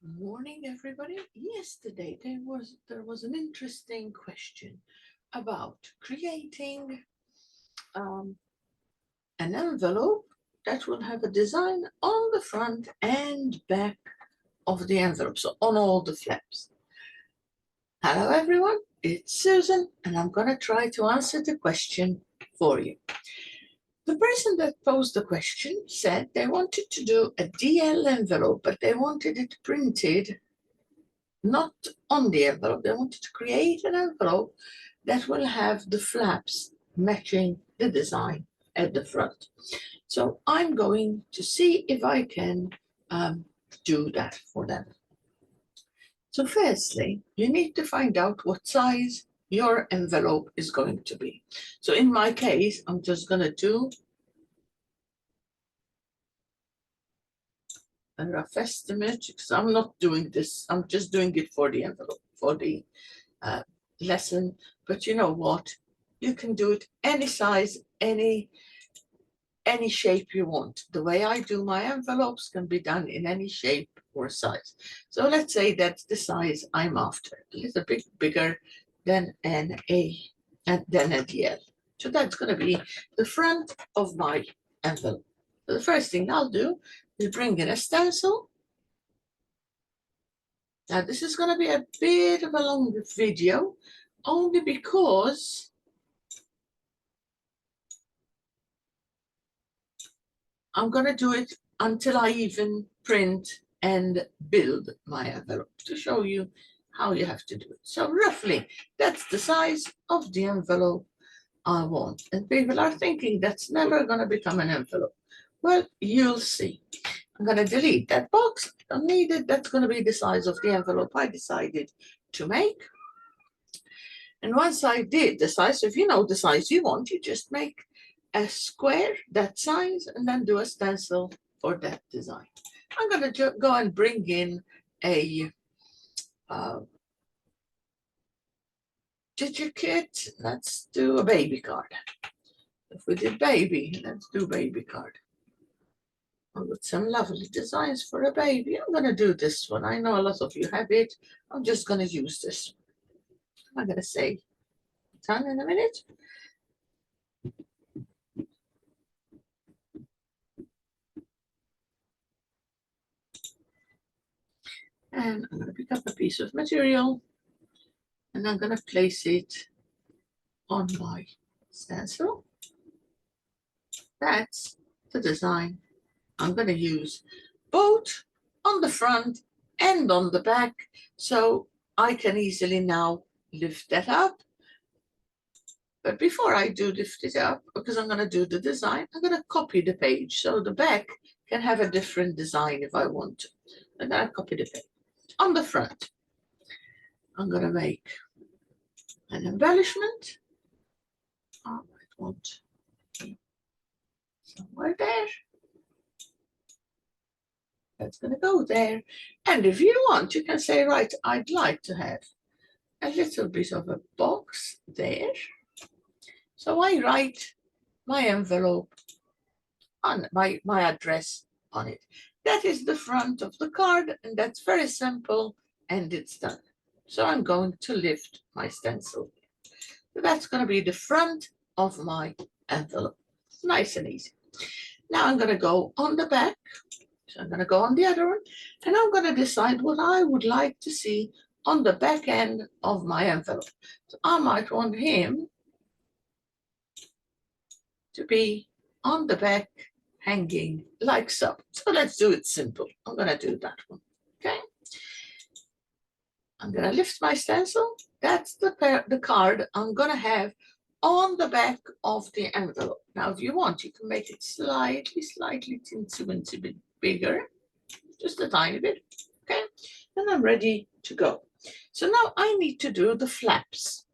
Morning, everybody. Yesterday there was an interesting question about creating um, an envelope that will have a design on the front and back of the envelope, so on all the flaps. Hello, everyone. It's Susan, and I'm going to try to answer the question for you. The person that posed the question said they wanted to do a DL envelope, but they wanted it printed not on the envelope. They wanted to create an envelope that will have the flaps matching the design at the front. So I'm going to see if I can do that for them. So firstly, you need to find out what size your envelope is going to be. So in my case, I'm just going to do a rough estimate because I'm not doing this. I'm just doing it for the envelope, for the uh, lesson. But you know what? You can do it any size, any shape you want. The way I do my envelopes can be done in any shape or size. So let's say that's the size I'm after, a little bit bigger than an A and then a DL. So that's going to be the front of my envelope. So the first thing I'll do is bring in a stencil. Now this is going to be a bit of a longer video, only because I'm going to do it until I even print and build my envelope to show you how you have to do it. So roughly, that's the size of the envelope I want. And people are thinking that's never going to become an envelope. Well, you'll see. I'm going to delete that box. I don't need it. That's going to be the size of the envelope I decided to make. And once I did the size, if you know the size you want, you just make a square that size and then do a stencil for that design. I'm going to go and bring in a digikit. Let's do a baby card. If we did baby, let's do baby card. I've got some lovely designs for a baby. I'm going to do this one. I know a lot of you have it. I'm just going to use this. I'm going to say done in a minute. And I'm going to pick up a piece of material and I'm going to place it on my stencil. That's the design I'm going to use both on the front and on the back, so I can easily now lift that up. But before I do lift it up, because I'm going to do the design, I'm going to copy the page so the back can have a different design if I want to. I'm going to copy the page. On the front, I'm going to make an embellishment. I want somewhere there. That's going to go there. And if you want, you can say, right, I'd like to have a little bit of a box there. So I write my envelope on my address on it. That is the front of the card, and that's very simple, and it's done. So I'm going to lift my stencil. So that's going to be the front of my envelope. Nice and easy. Now I'm going to go on the back. So I'm going to go on the other one, and I'm going to decide what I would like to see on the back end of my envelope. So I might want him to be on the back hanging like so. So let's do it simple. I'm going to do that one. Okay. I'm going to lift my stencil. That's the card I'm going to have on the back of the envelope. Now, if you want, you can make it slightly teensy bit bigger, just a tiny bit. Okay. And I'm ready to go. So now I need to do the flaps.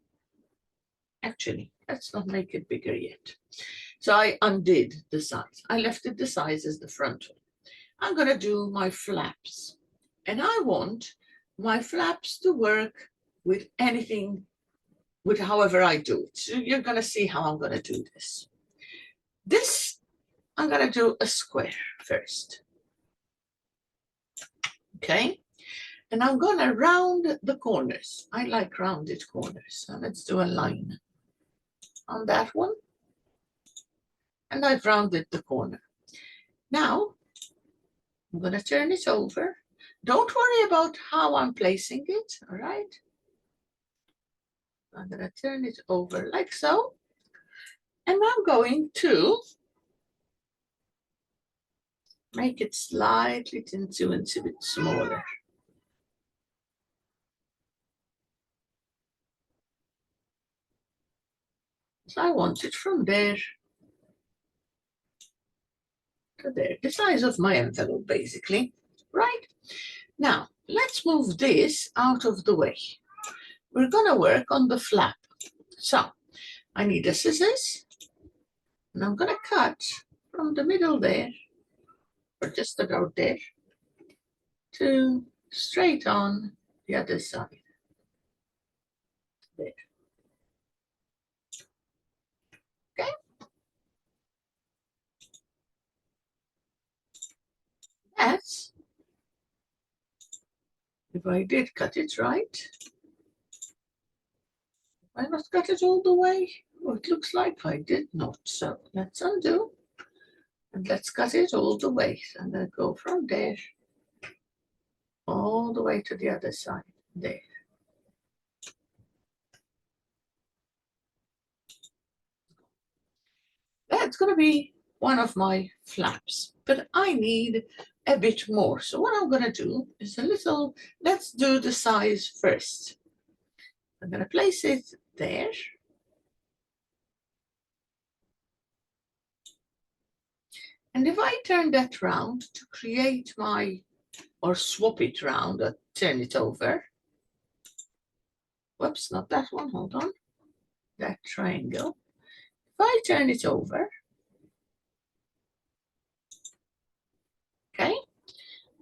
Actually, let's not make it bigger yet. So I undid the size. I left it the size as the front one. I'm going to do my flaps. And I want my flaps to work with anything, with however I do it. So you're going to see how I'm going to do this. This, I'm going to do a square first. Okay. And I'm gonna round the corners. I like rounded corners. So let's do a line on that one. And I've rounded the corner. Now, I'm gonna turn it over. Don't worry about how I'm placing it, all right? I'm gonna turn it over like so. And I'm going to make it slightly into a bit smaller. So I want it from there to there, the size of my envelope, basically, right? Now, let's move this out of the way. We're gonna work on the flap. So, I need a scissors, and I'm gonna cut from the middle there, or just about there, to straight on the other side. There. Okay? That's, if I did cut it right, I must cut it all the way. Oh, it looks like I did not. So let's undo, and let's cut it all the way. So I'm gonna go from there all the way to the other side, there. That's gonna be one of my flaps, but I need a bit more. So what I'm gonna do is a little, let's do the size first. I'm gonna place it there. And if I turn that round to create my, or swap it round or turn it over. Whoops, not that one, hold on. That triangle. If I turn it over, okay,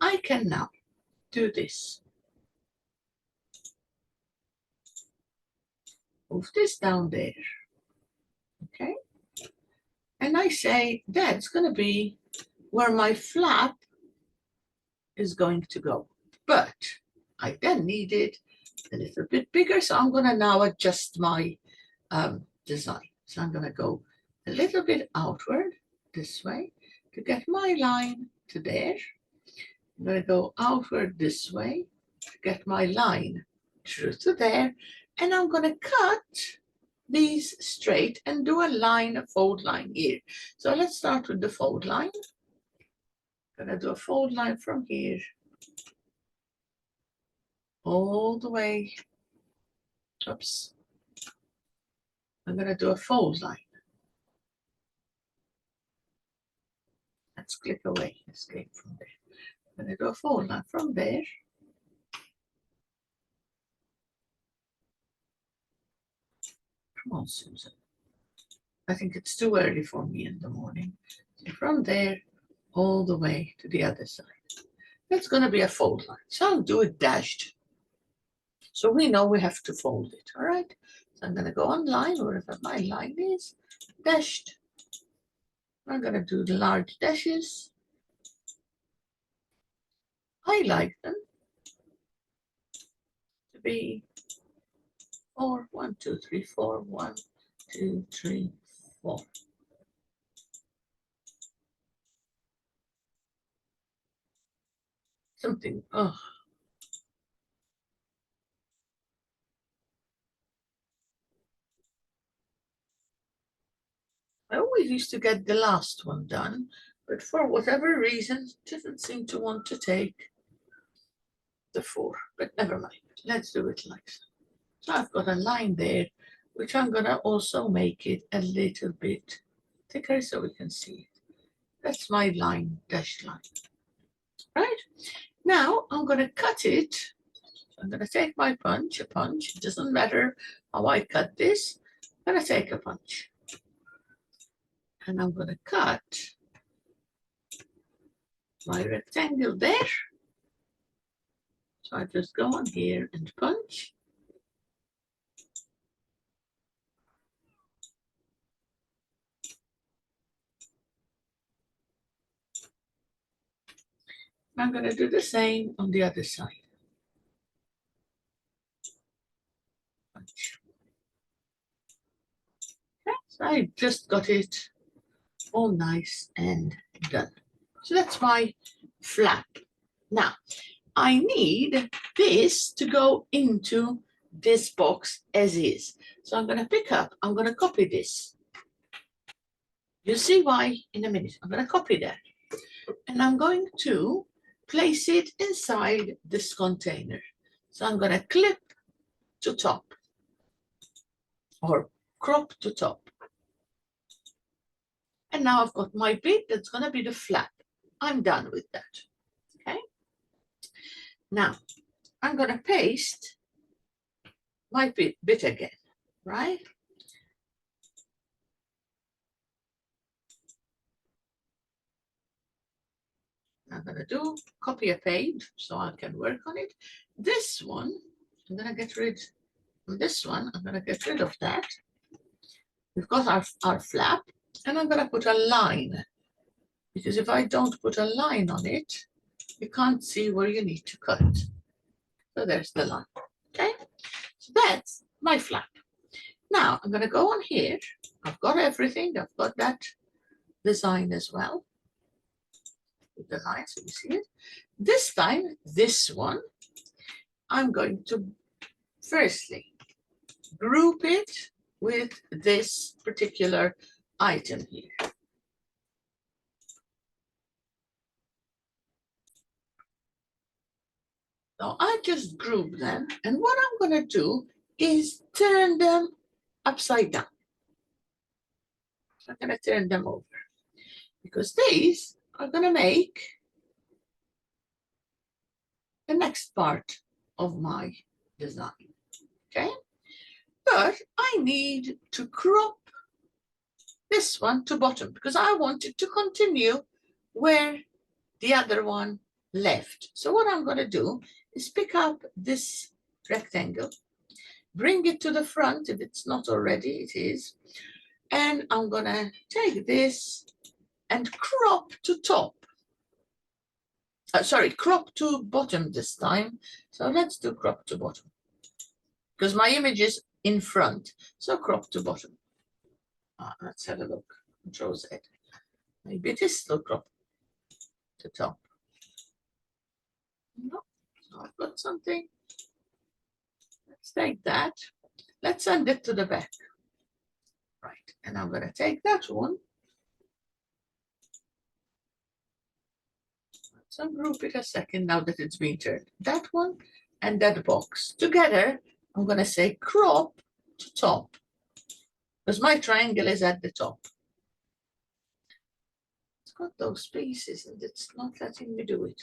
I can now do this. Move this down there, okay? And I say that's gonna be where my flap is going to go. But I then need it a little bit bigger, so I'm gonna now adjust my design. So I'm gonna go a little bit outward this way to get my line to there. I'm going to go outward this way to get my line through to there. And I'm going to cut these straight and do a line, a fold line here. So let's start with the fold line. I'm going to do a fold line from here all the way. Oops. I'm going to do a fold line. Let's click away, escape from there. I'm going to do a fold line from there. Come on, Susan. I think it's too early for me in the morning. So from there, all the way to the other side. That's going to be a fold line. So I'll do it dashed. So we know we have to fold it, all right? So I'm going to go on line, wherever my line is, dashed. I'm going to do the large dashes. I like them to be 4, 1, 2, 3, 4, 1, 2, 3, 4. Something, oh. I always used to get the last one done, but for whatever reason, didn't seem to want to take the 4, but never mind. Let's do it like so. So I've got a line there, which I'm gonna also make it a little bit thicker so we can see it. That's my line, dashed line, right? Now I'm gonna cut it. I'm gonna take my punch, a punch. It doesn't matter how I cut this. I'm gonna take a punch. And I'm gonna cut my rectangle there. So I just go on here and punch. I'm gonna do the same on the other side. I just got it all nice and done. So that's my flap. Now, I need this to go into this box as is. So I'm going to pick up, I'm going to copy this. You'll see why in a minute. I'm going to copy that. And I'm going to place it inside this container. So I'm going to clip to top or crop to top. And now I've got my bit that's going to be the flap. I'm done with that. Okay. Now I'm going to paste my bit again, right? I'm going to do copy a page so I can work on it. This one, I'm going to get rid of this one. I'm going to get rid of that. We've got our flap, and I'm going to put a line, because if I don't put a line on it, you can't see where you need to cut. So there's the line. Okay, so that's my flap. Now I'm going to go on here. I've got everything. I've got that design as well. With the line so you see it. This time, this one, I'm going to firstly group it with this particular item here. So I just group them, and what I'm going to do is turn them upside down. So I'm going to turn them over, because these are going to make the next part of my design. Okay, but I need to crop this one to bottom, because I want it to continue where the other one left. So what I'm going to do is pick up this rectangle, bring it to the front if it's not already, it is, and I'm going to take this and crop to top. Sorry, crop to bottom this time. So let's do crop to bottom, because my image is in front. So crop to bottom. Let's have a look. Control Z. Maybe it is still crop to top. No, so I've got something. Let's take that. Let's send it to the back. Right, and I'm going to take that one. Let's ungroup it a second now that it's been turned. That one and that box together, I'm going to say crop to top, because my triangle is at the top. It's got those spaces and it's not letting me do it.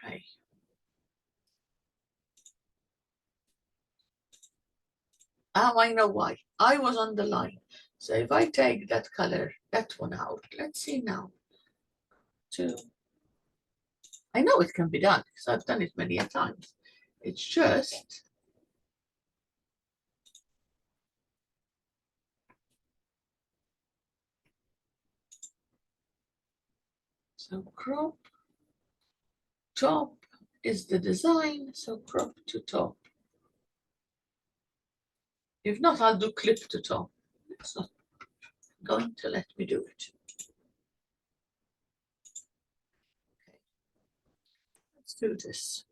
Okay. Oh, I know why. I was on the line. So if I take that color, that one out, let's see now. I know it can be done because I've done it many a times. It's just so crop top is the design, so crop to top. If not, I'll do clip to top. It's not going to let me do it. Okay. Let's do this.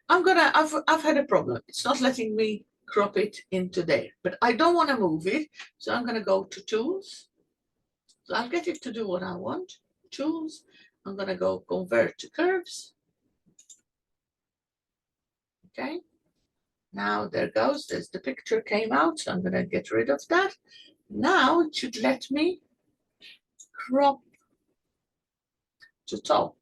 I've had a problem. It's not letting me crop it into there, but I don't want to move it. So I'm gonna go to tools. So I'll get it to do what I want. Tools. I'm gonna go convert to curves. Okay. Now there goes. There's the picture came out. So I'm gonna get rid of that. Now it should let me crop to top.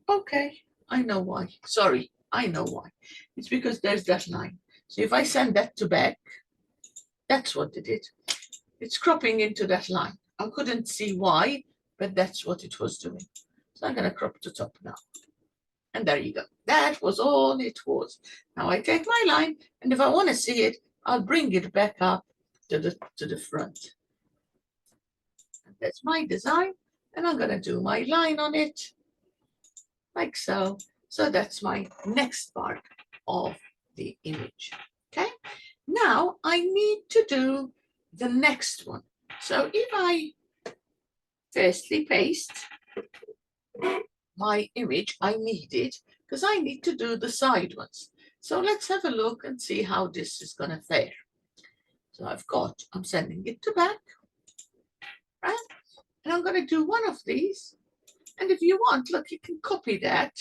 Okay. I know why. Sorry, I know why. It's because there's that line. So if I send that to back, that's what it did. It's cropping into that line. I couldn't see why, but that's what it was doing. So I'm going to crop to top now. And there you go. That was all it was. Now I take my line, and if I want to see it, I'll bring it back up to the front. And that's my design. and I'm going to do my line on it like so. So that's my next part of the image. Okay, now I need to do the next one. So if I firstly paste my image, I need it because I need to do the side ones. So let's have a look and see how this is going to fare. So I'm sending it to back, right? And I'm going to do one of these. And if you want, look, you can copy that.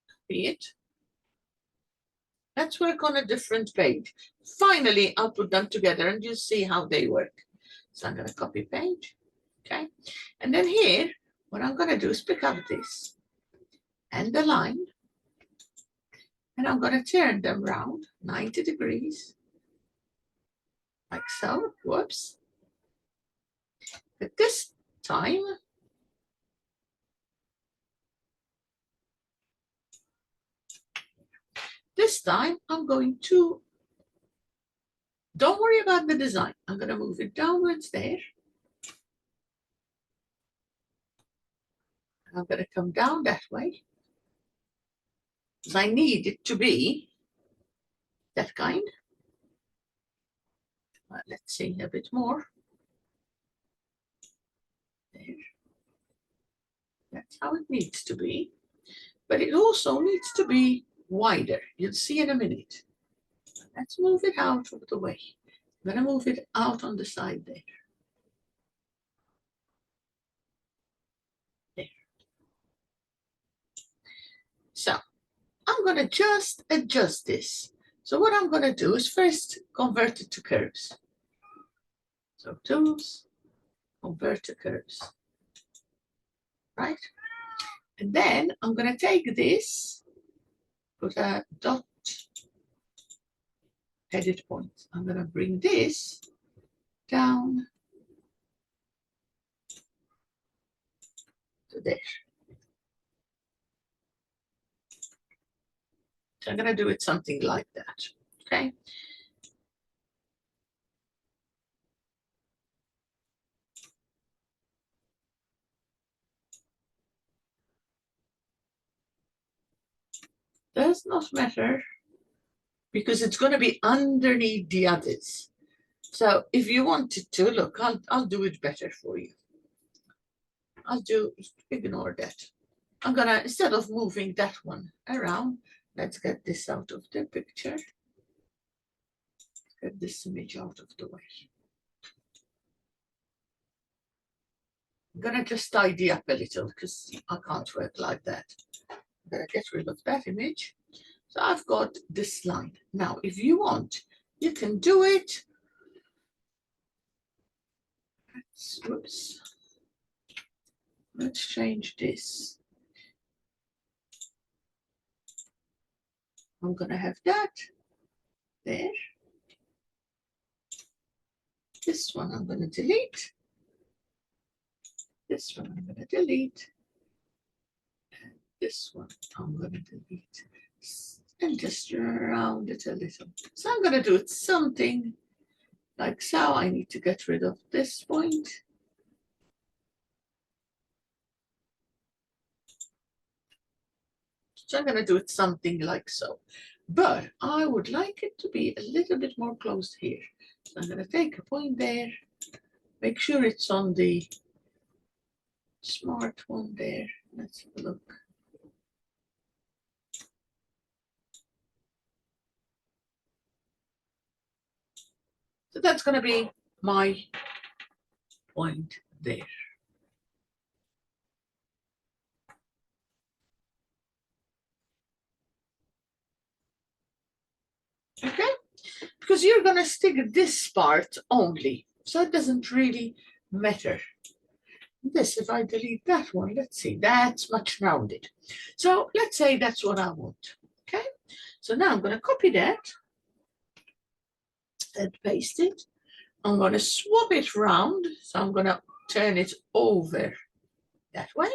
Copy it. Let's work on a different page. Finally, I'll put them together and you see how they work. So I'm going to copy page, okay? And then here, what I'm going to do is pick up this and the line, and I'm going to turn them round 90 degrees, like so. Whoops. But this time, I'm going to, don't worry about the design. I'm going to move it downwards there. I'm going to come down that way because I need it to be that kind. Let's see a bit more. There. That's how it needs to be. But it also needs to be wider. You'll see in a minute. Let's move it out of the way. I'm going to move it out on the side there. There. So I'm going to just adjust this. So what I'm going to do is first convert it to curves. So tools, convert to curves, right? And then I'm going to take this, put a dot, edit point. I'm going to bring this down to there. So I'm going to do it something like that, okay? Does not matter because it's going to be underneath the others. So if you wanted to, look, I'll do it better for you. Ignore that. I'm going to, instead of moving that one around, let's get this out of the picture. Get this image out of the way. I'm going to just tidy up a little because I can't work like that. I'm going to get rid of that image. So I've got this line. Now, if you want, you can do it. Whoops. Let's change this. I'm going to have that there. This one I'm going to delete. This one I'm going to delete. And this one I'm going to delete. And just round it a little. So I'm going to do it something like so. I need to get rid of this point. So I'm going to do it something like so. But I would like it to be a little bit more close here. So I'm going to take a point there. Make sure it's on the smart one there. Let's have a look. So that's going to be my point there. Okay? Because you're going to stick this part only. So it doesn't really matter. This, if I delete that one, let's see, that's much rounded. So let's say that's what I want. Okay? So now I'm going to copy that and paste it. I'm going to swap it round. So I'm going to turn it over that way.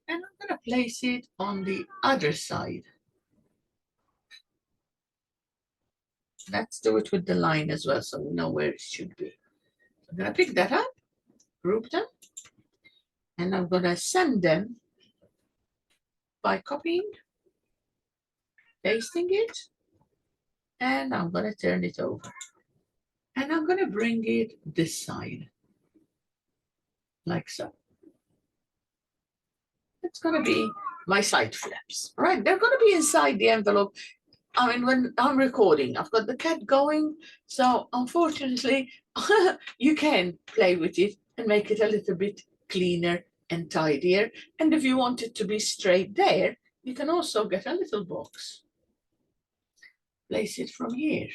And I'm going to place it on the other side. Let's do it with the line as well, so we know where it should be. I'm gonna pick that up, group them, and I'm gonna send them by copying, pasting it, and I'm gonna turn it over. And I'm gonna bring it this side, like so. It's gonna be my side flaps, right? They're gonna be inside the envelope. I mean, when I'm recording, I've got the cat going, so unfortunately, you can play with it and make it a little bit cleaner and tidier. And if you want it to be straight there, you can also get a little box. Place it from here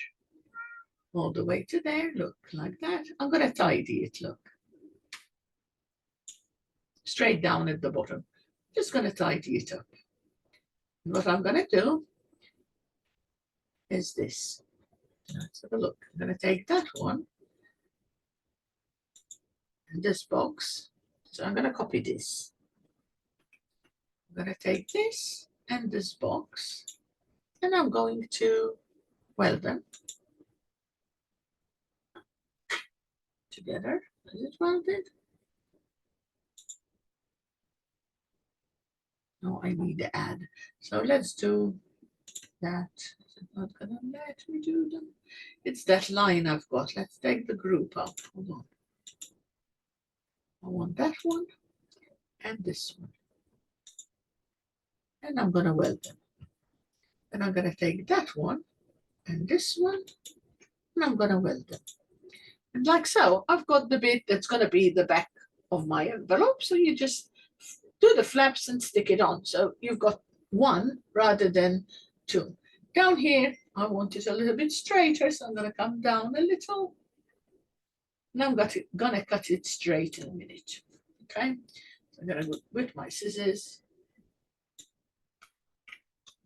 all the way to there, look, like that. I'm gonna tidy it, look. Straight down at the bottom. Just gonna tidy it up. And what I'm gonna do is this. Let's have a look. I'm gonna take that one and this box. So I'm gonna copy this. I'm gonna take this and this box, and I'm going to weld them together. Is it welded? No, I need to add. So let's do that. Is it not gonna let me do them? It's that line I've got. Let's take the group up. Hold on. I want that one and this one. And I'm gonna weld them. And I'm gonna take that one and this one, and I'm gonna weld them. And like so, I've got the bit that's gonna be the back of my envelope. So you just do the flaps and stick it on. So you've got one rather than two. Down here, I want it a little bit straighter, so I'm gonna come down a little. And I'm gonna cut it straight in a minute. Okay, so I'm gonna go with my scissors.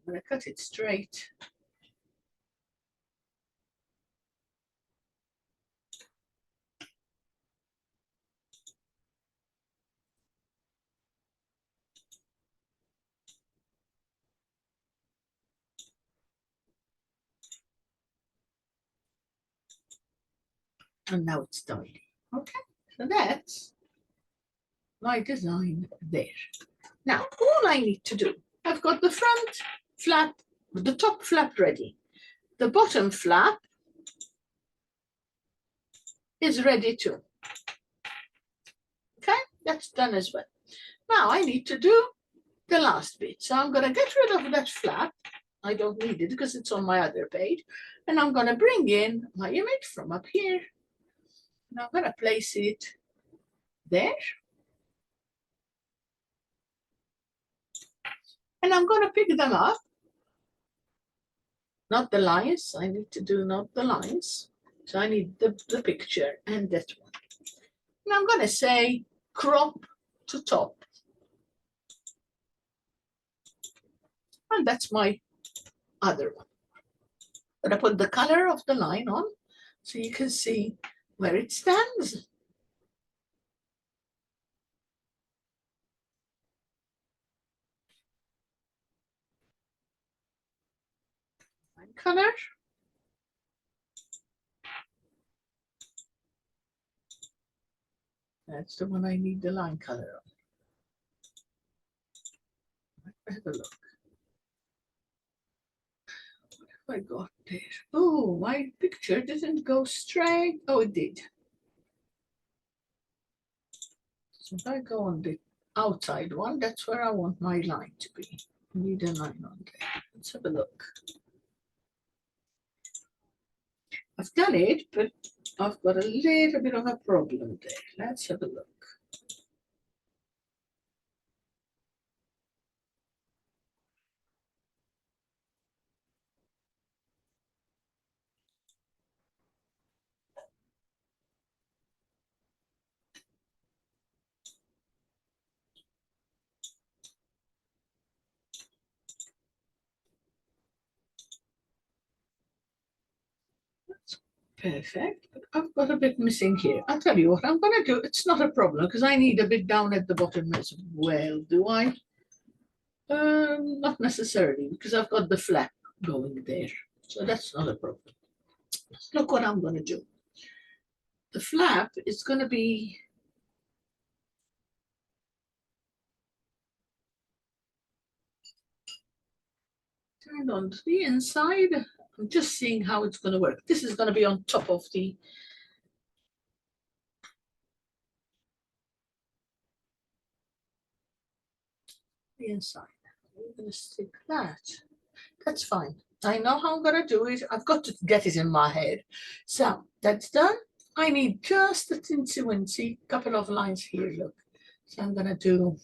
I'm gonna cut it straight. And now it's tidy. Okay, so that's my design there. Now, all I need to do, I've got the front flap, the top flap ready. The bottom flap is ready too. Okay, that's done as well. Now I need to do the last bit. So I'm gonna get rid of that flap. I don't need it because it's on my other page. And I'm gonna bring in my image from up here. And I'm gonna place it there. And I'm gonna pick them up. Not the lines, I need to do not the lines. So I need the picture and that one. And I'm gonna say crop to top. And that's my other one. I'm gonna put the color of the line on so you can see where it stands. Line color. That's the one I need the line color on. Have a look. What have I got there? Oh, my picture didn't go straight. Oh, it did. So if I go on the outside one, that's where I want my line to be. I need a line on there. Let's have a look. I've done it, but I've got a little bit of a problem there. Let's have a look. That's perfect, but I've got a bit missing here. I'll tell you what I'm going to do. It's not a problem because I need a bit down at the bottom as well, do I? Not necessarily because I've got the flap going there. So that's not a problem. Look what I'm going to do. The flap is going to be turned on the inside. I'm just seeing how it's going to work. This is going to be on top of the inside. I'm going to stick that. That's fine. I know how I'm going to do it. I've got to get it in my head. So that's done. I need just a teensy-wincy couple of lines here, look. So I'm going to do,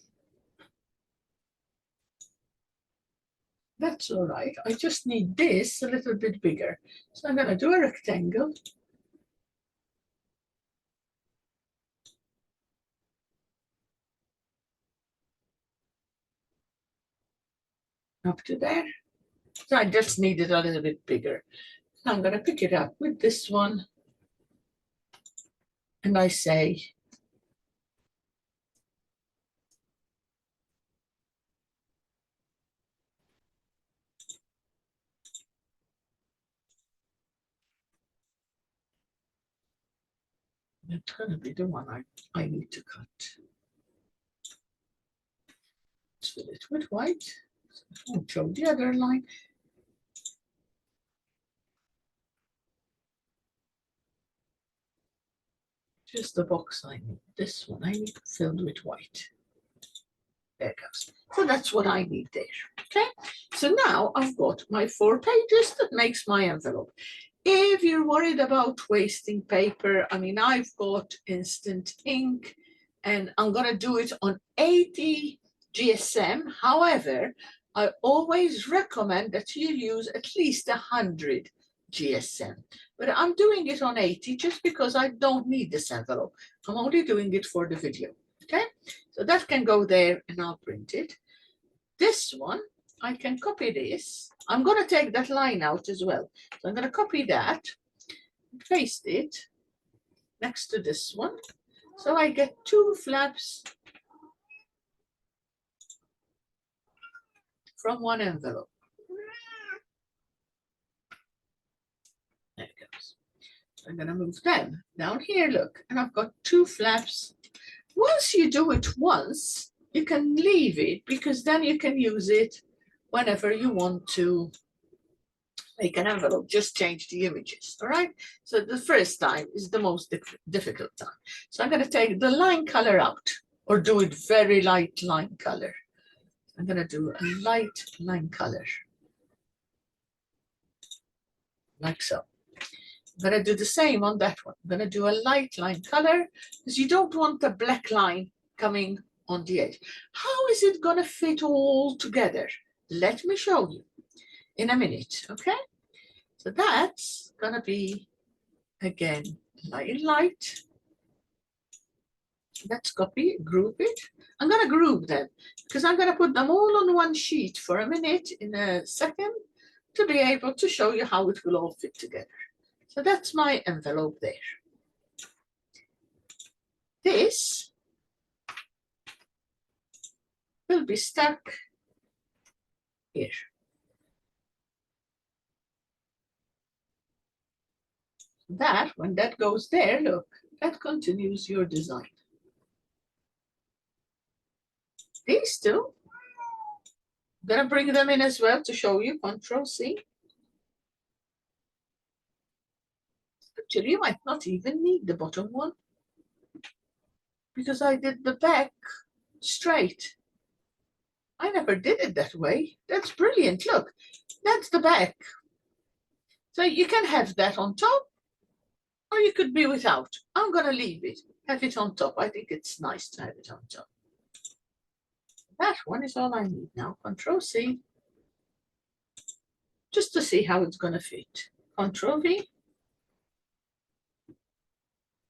that's all right. I just need this a little bit bigger. So I'm going to do a rectangle. Up to there. So I just need it a little bit bigger. I'm going to pick it up with this one. And I say, that's going to be the one I need to cut. Let's fill it with white. I'll show the other line. Just the box I need. This one I need filled with white. There it goes. So that's what I need there. Okay. So now I've got my 4 pages that makes my envelope. If you're worried about wasting paper, I mean, I've got instant ink and I'm going to do it on 80 GSM. However, I always recommend that you use at least 100 GSM. But I'm doing it on 80 just because I don't need this envelope. I'm only doing it for the video. Okay, so that can go there and I'll print it. This one, I can copy this. I'm going to take that line out as well. So I'm going to copy that, paste it next to this one. So I get 2 flaps from one envelope. There it goes. So I'm going to move them down here, look, and I've got 2 flaps. Once you do it once, you can leave it because then you can use it whenever you want to make an envelope. Just change the images, all right? So the first time is the most difficult time. So I'm going to take the line color out or do it very light line color. I'm going to do a light line color, like so. I'm going to do the same on that one. I'm going to do a light line color because you don't want the black line coming on the edge. How is it going to fit all together? Let me show you in a minute, okay? So that's going to be, again, light. Let's copy, group it. I'm going to group them because I'm going to put them all on one sheet for a minute in a second to be able to show you how it will all fit together. So that's my envelope there. This will be stuck here. That, when that goes there, look, that continues your design. These two, I'm going to bring them in as well to show you. Control C. Actually, you might not even need the bottom one because I did the back straight. I never did it that way. That's brilliant. Look, that's the back. So you can have that on top or you could be without. I'm going to leave it, have it on top. I think it's nice to have it on top. That one is all I need now. Control C, just to see how it's going to fit. Control V.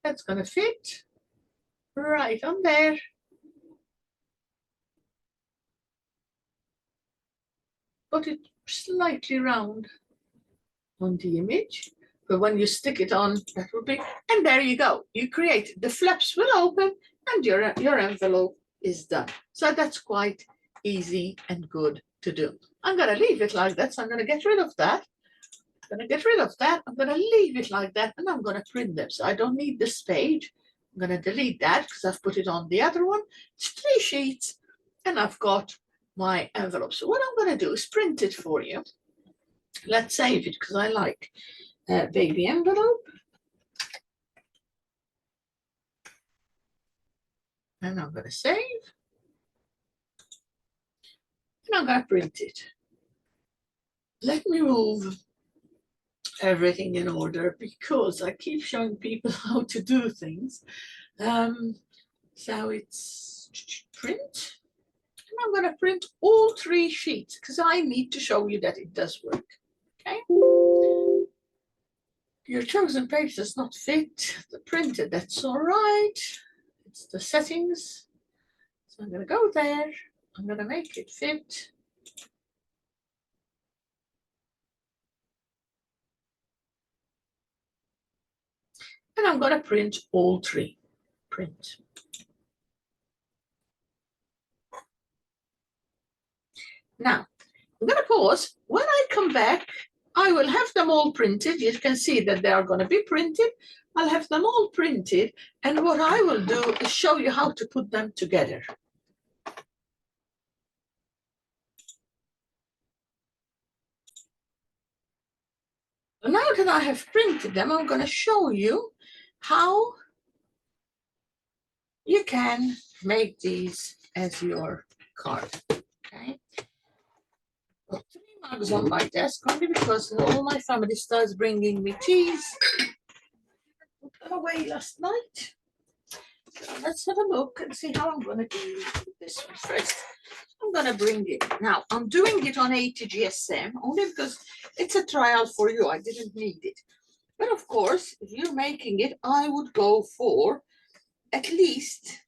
That's going to fit right on there. Put it slightly round on the image. But when you stick it on, that will be, and there you go. You create, the flaps will open and your envelope is done. So that's quite easy and good to do. I'm going to leave it like that. So I'm going to get rid of that. I'm going to get rid of that. I'm going to leave it like that, and I'm going to print them. So I don't need this page. I'm going to delete that because I've put it on the other one. It's 3 sheets, and I've got my envelope. So what I'm going to do is print it for you. Let's save it because I like baby envelope. And I'm going to save. And I'm going to print it. Let me move everything in order because I keep showing people how to do things. So it's print. And I'm going to print all 3 sheets because I need to show you that it does work. Okay. Your chosen page does not fit the printer. That's all right. It's the settings. So I'm going to go there. I'm going to make it fit. And I'm going to print all 3. Print. Now, I'm going to pause. When I come back, I will have them all printed. You can see that they are going to be printed. I'll have them all printed. And what I will do is show you how to put them together. Now that I have printed them, I'm going to show you how you can make these as your card. Okay. Got 3 mugs on my desk only because all my family starts bringing me teas. Put them away last night. So let's have a look and see how I'm going to do this one first. I'm going to bring it. Now, I'm doing it on 80 GSM only because it's a trial for you. I didn't need it. But of course, if you're making it, I would go for at least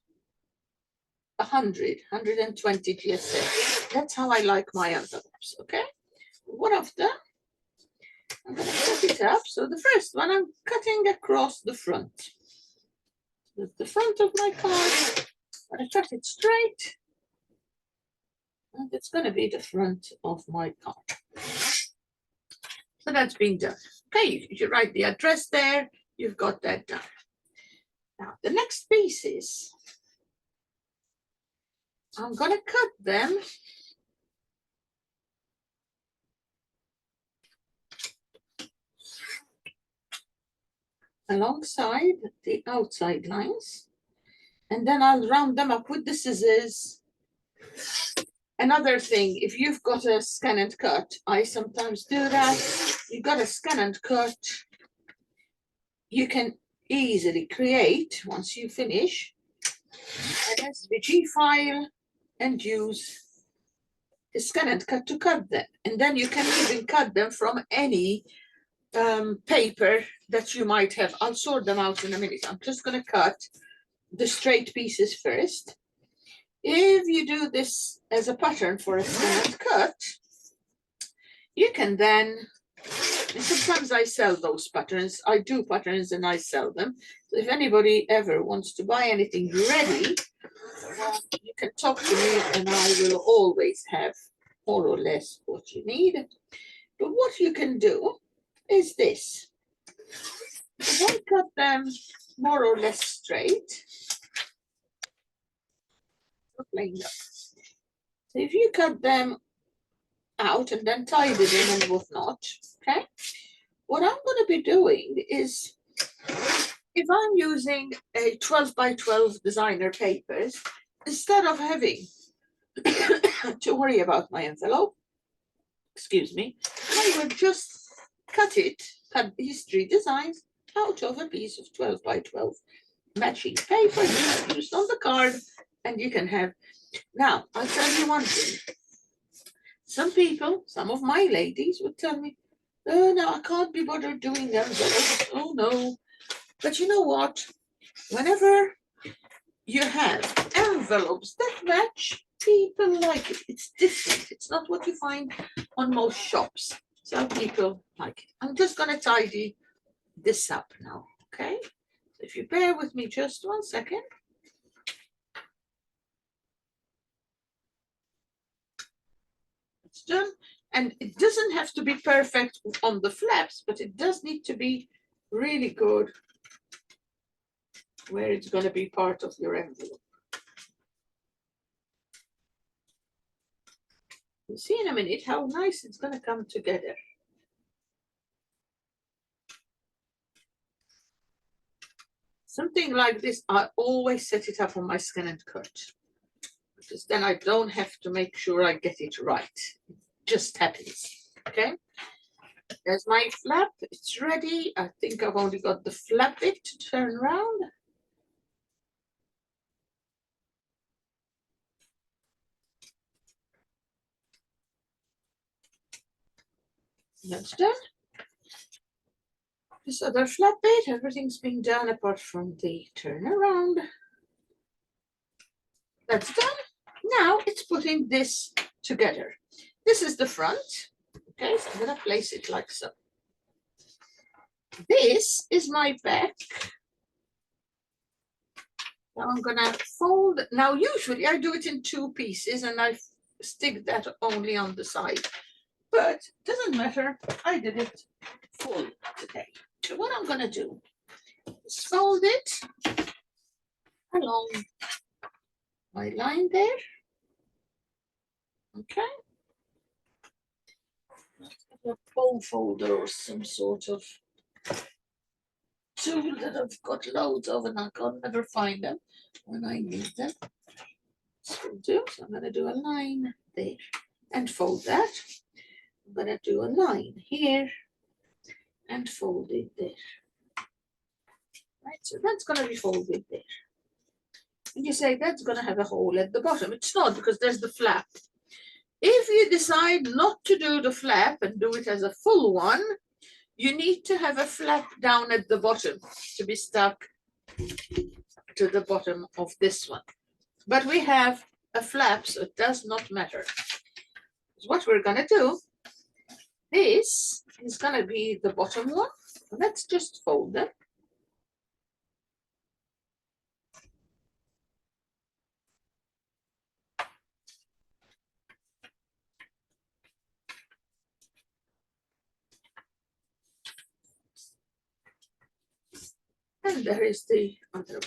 120 GSM. That's how I like my envelopes, okay? One of them, I'm going to cut it up. So the first one, I'm cutting across the front. The front of my card, I'm going to cut it straight. And it's going to be the front of my card. So that's being done. Okay, you write the address there. You've got that done. Now, the next pieces, I'm going to cut them alongside the outside lines. And then I'll round them up with the scissors. Another thing, if you've got a scan and cut, I sometimes do that. You've got a scan and cut. You can easily create, once you finish, an SVG file and use the scan and cut to cut them. And then you can even cut them from any paper that you might have. I'll sort them out in a minute. I'm just going to cut the straight pieces first. If you do this as a pattern for a scan and cut, you can then, and sometimes I sell those patterns. I do patterns and I sell them. So if anybody ever wants to buy anything ready, you can talk to me and I will always have more or less what you need. But what you can do is this. If I cut them more or less straight, so if you cut them out and then tie it in and whatnot, okay? What I'm going to be doing is, if I'm using a 12 by 12 designer papers, instead of having to worry about my envelope, excuse me, I would just cut these 3 designs out of a piece of 12 by 12 matching paper used on the card, and you can have. Now, I'll tell you one thing. Some people, some of my ladies would tell me, oh, no, I can't be bothered doing envelopes. Oh, no. But you know what? Whenever you have envelopes that match, people like it. It's different. It's not what you find on most shops. Some people like it. I'm just going to tidy this up now, okay? So if you bear with me just 1 second. It's done. And it doesn't have to be perfect on the flaps, but it does need to be really good where it's going to be part of your envelope. You'll see in a minute how nice it's going to come together. Something like this, I always set it up on my Scan and Cut, because then I don't have to make sure I get it right. It just happens, okay? There's my flap, it's ready. I think I've only got the flap bit to turn around. That's done. This other flap bit, everything's been done apart from the turnaround. That's done. Now it's putting this together. This is the front. Okay, so I'm going to place it like so. This is my back. Now I'm going to fold. Now, usually I do it in two pieces and I stick that only on the side. But it doesn't matter. I did it full today. So what I'm going to do is fold it along my line there. Okay. A bow folder or some sort of tool that I've got loads of and I can never find them when I need them. This will do. So I'm going to do a line there and fold that. I'm going to do a line here and fold it there. Right, so that's going to be folded there. And you say that's going to have a hole at the bottom. It's not, because there's the flap. If you decide not to do the flap and do it as a full one, you need to have a flap down at the bottom to be stuck to the bottom of this one. But we have a flap, so it does not matter. So what we're going to do, this is going to be the bottom one. Let's just fold them. And there is the other one,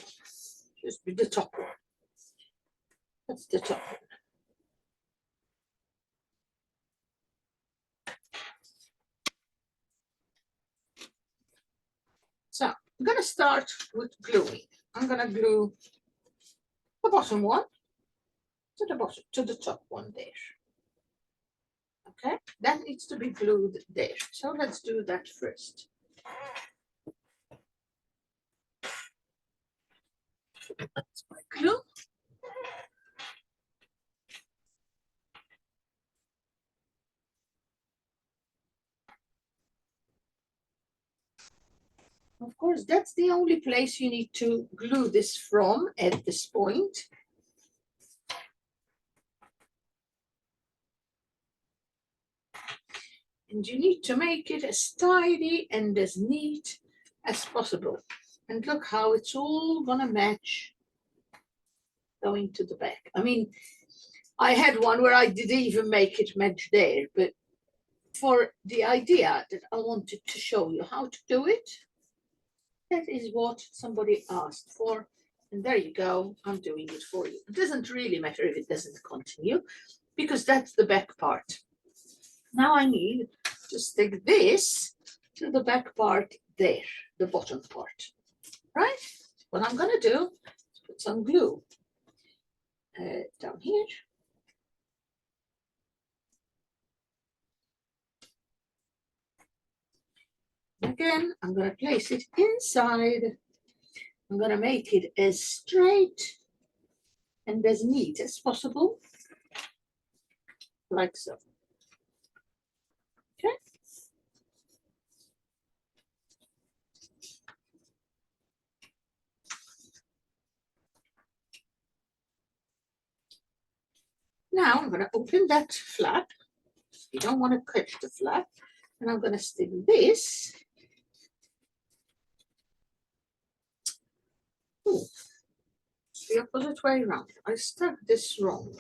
just be the top one. That's the top one. So I'm going to start with gluing. I'm going to glue the bottom one to the bottom, to the top one there. Okay, that needs to be glued there. So let's do that first. That's my glue. Of course, that's the only place you need to glue this from at this point. And you need to make it as tidy and as neat as possible. And look how it's all gonna match going to the back. I mean, I had one where I didn't even make it match there, but for the idea that I wanted to show you how to do it, that is what somebody asked for. And there you go, I'm doing it for you. It doesn't really matter if it doesn't continue, because that's the back part. Now I need to stick this to the back part there, the bottom part, right? What I'm gonna do is put some glue down here. Again, I'm gonna place it inside. I'm gonna make it as straight and as neat as possible, like so. Okay. Now I'm going to open that flap. You don't want to catch the flap. And I'm going to stick this. Ooh, it's the opposite way around. I stuck this wrong.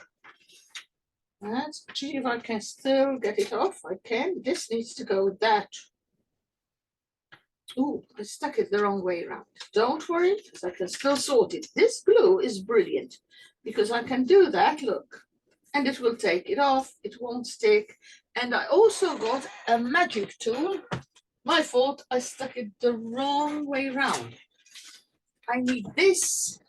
Let's see if I can still get it off. I can. This needs to go with that. Oh, I stuck it the wrong way around. Don't worry, because I can still sort it. This glue is brilliant because I can do that, look, and it will take it off. It won't stick. And I also got a magic tool. My fault, I stuck it the wrong way around. I need this.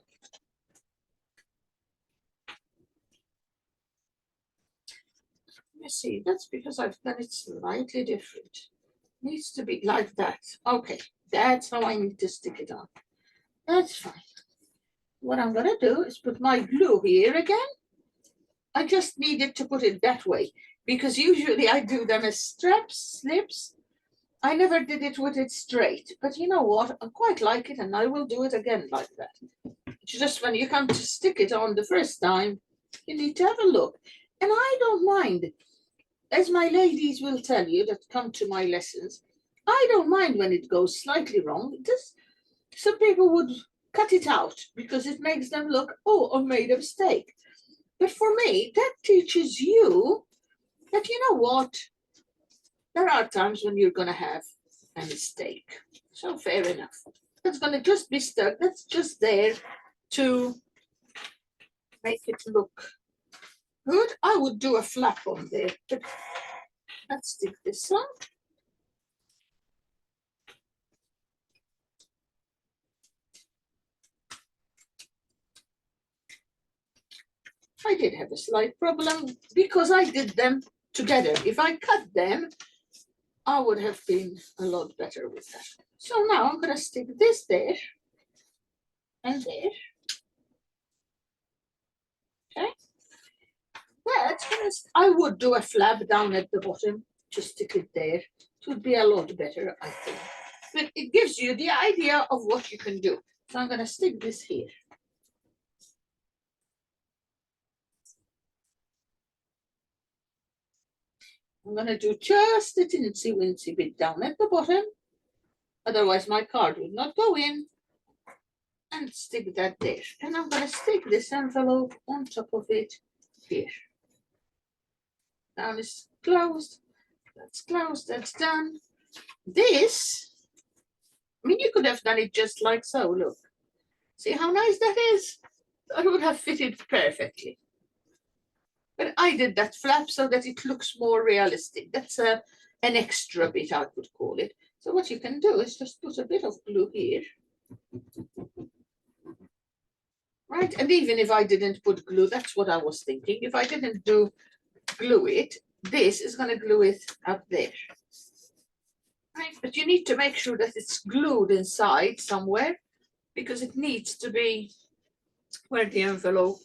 Let me see, that's because I've done it slightly different. Needs to be like that. Okay, that's how I need to stick it on. That's fine. What I'm gonna do is put my glue here again. I just needed to put it that way because usually I do them as straps, slips. I never did it with it straight, but you know what? I quite like it and I will do it again like that. Just when you come to stick it on the first time, you need to have a look. And I don't mind, as my ladies will tell you that come to my lessons, I don't mind when it goes slightly wrong. Just some people would cut it out because it makes them look, oh, I made a mistake. But for me, that teaches you that, you know what, there are times when you're going to have a mistake. So fair enough. That's going to just be stuck. That's just there to make it look good. I would do a flap on there, but let's stick this on. I did have a slight problem because I did them together. If I cut them, I would have been a lot better with that. So now I'm going to stick this there and there. Okay. That's gonna, I would do a flap down at the bottom to stick it there. It would be a lot better, I think. But it gives you the idea of what you can do. So I'm going to stick this here. I'm going to do just a teensy wincy bit down at the bottom. Otherwise my card would not go in. And stick that there. And I'm going to stick this envelope on top of it here. Now it's closed. That's closed. That's done. This, I mean, you could have done it just like so. Look. See how nice that is? That would have fitted perfectly. But I did that flap so that it looks more realistic. That's an extra bit, I would call it. So what you can do is just put a bit of glue here. Right, and even if I didn't put glue, that's what I was thinking. If I didn't glue it, this is going to glue it up there. Right, but you need to make sure that it's glued inside somewhere because it needs to be where the envelope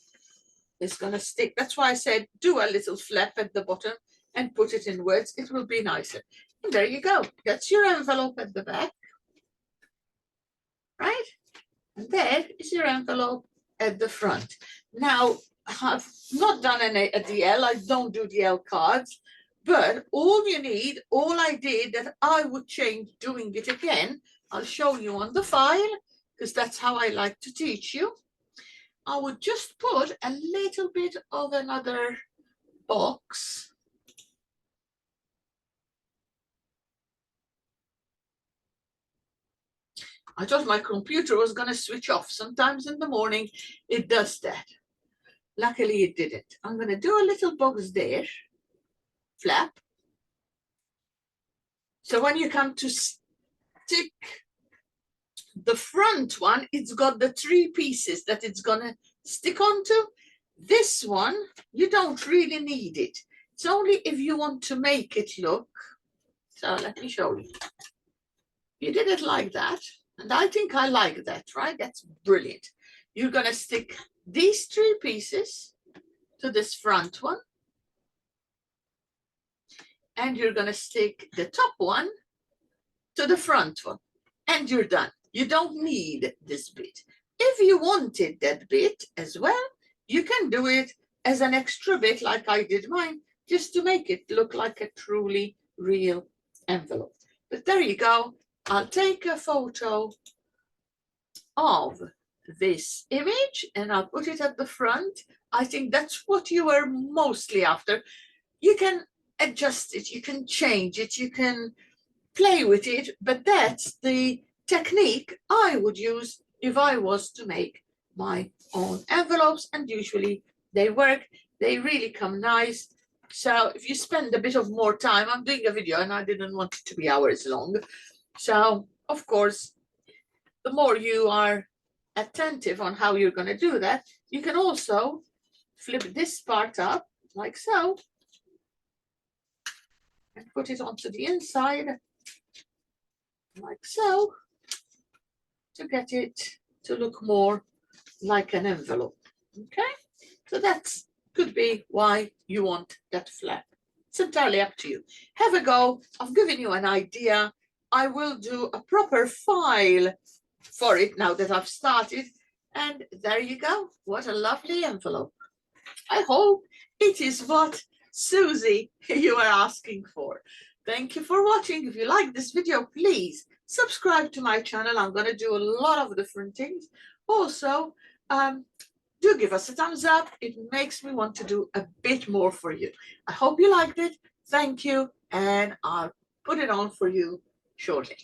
is going to stick. That's why I said do a little flap at the bottom and put it inwards. It will be nicer. And there you go. That's your envelope at the back. Right? And there is your envelope at the front. Now, I've not done a DL. I don't do DL cards. But all you need, all I did that I would change doing it again, I'll show you on the file, because that's how I like to teach you. I would just put a little bit of another box. I thought my computer was going to switch off. Sometimes in the morning it does that. Luckily it didn't. I'm going to do a little box there, flap. So when you come to stick the front one, it's got the 3 pieces that it's going to stick onto. This one, you don't really need it. It's only if you want to make it look. So let me show you. You did it like that. And I think I like that, right? That's brilliant. You're going to stick these 3 pieces to this front one. And you're going to stick the top one to the front one. And you're done. You don't need this bit. If you wanted that bit as well, you can do it as an extra bit like I did mine, just to make it look like a truly real envelope. But there you go. I'll take a photo of this image and I'll put it at the front I think that's what you were mostly after. You can adjust it, you can change it, you can play with it, but that's the technique I would use if I was to make my own envelopes, and usually they work, they really come nice. So if you spend a bit of more time, I'm doing a video and I didn't want it to be hours long. So of course, the more you are attentive on how you're going to do that, you can also flip this part up like so and put it onto the inside like so to get it to look more like an envelope. Okay, so that's could be why you want that flap. It's entirely up to you. Have a go. I've given you an idea. I will do a proper file for it now that I've started. And there you go. What a lovely envelope. I hope it is what, Susie, you are asking for. Thank you for watching. If you like this video, please subscribe to my channel. I'm going to do a lot of different things. Also, do give us a thumbs up. It makes me want to do a bit more for you. I hope you liked it. Thank you. And I'll put it on for you shortly.